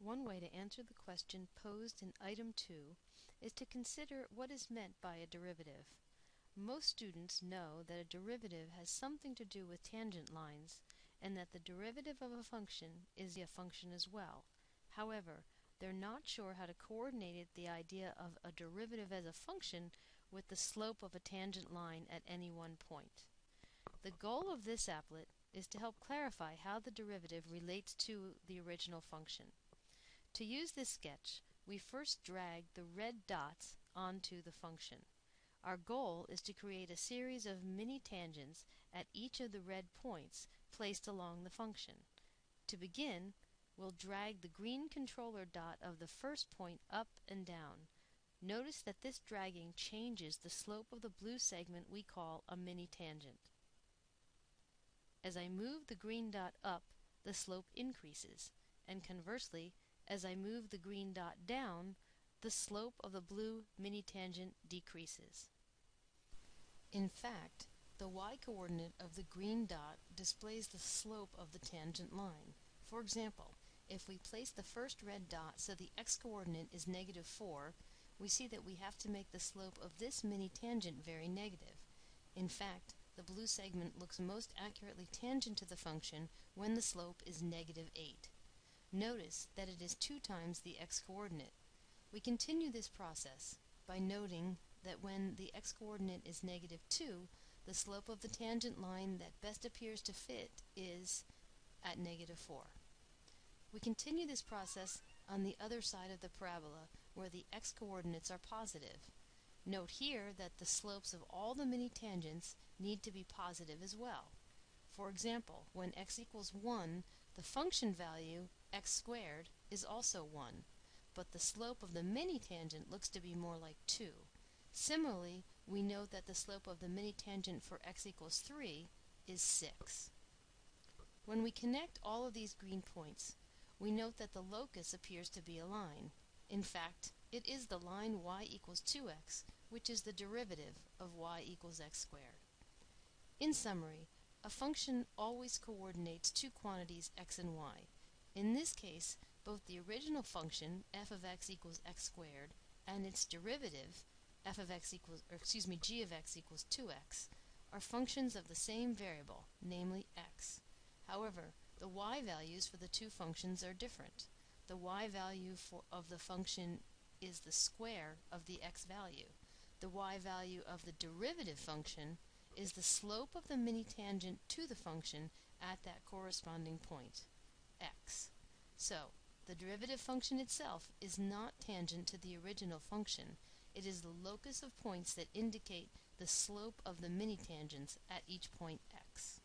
One way to answer the question posed in Item 2 is to consider what is meant by a derivative. Most students know that a derivative has something to do with tangent lines, and that the derivative of a function is a function as well. However, they're not sure how to coordinate the idea of a derivative as a function with the slope of a tangent line at any one point. The goal of this applet is to help clarify how the derivative relates to the original function. To use this sketch, we first drag the red dots onto the function. Our goal is to create a series of mini-tangents at each of the red points placed along the function. To begin, we'll drag the green controller dot of the first point up and down. Notice that this dragging changes the slope of the blue segment we call a mini-tangent. As I move the green dot up, the slope increases, and conversely, as I move the green dot down, the slope of the blue mini-tangent decreases. In fact, the y-coordinate of the green dot displays the slope of the tangent line. For example, if we place the first red dot so the x-coordinate is -4, we see that we have to make the slope of this mini-tangent very negative. In fact, the blue segment looks most accurately tangent to the function when the slope is -8. Notice that it is 2 times the x-coordinate. We continue this process by noting that when the x-coordinate is -2, the slope of the tangent line that best appears to fit is at -4. We continue this process on the other side of the parabola where the x-coordinates are positive. Note here that the slopes of all the mini-tangents need to be positive as well. For example, when x equals 1, the function value x squared is also 1, but the slope of the mini-tangent looks to be more like 2. Similarly, we note that the slope of the mini-tangent for x equals 3 is 6. When we connect all of these green points, we note that the locus appears to be a line. In fact, it is the line y equals 2x, which is the derivative of y equals x squared. In summary, a function always coordinates two quantities x and y. In this case, both the original function f of x equals x squared and its derivative g of x equals 2x are functions of the same variable, namely x. However, the y values for the two functions are different. The y value of the function is the square of the x value. The y value of the derivative function is the slope of the mini-tangent to the function at that corresponding point, x. So, the derivative function itself is not tangent to the original function. It is the locus of points that indicate the slope of the mini-tangents at each point x.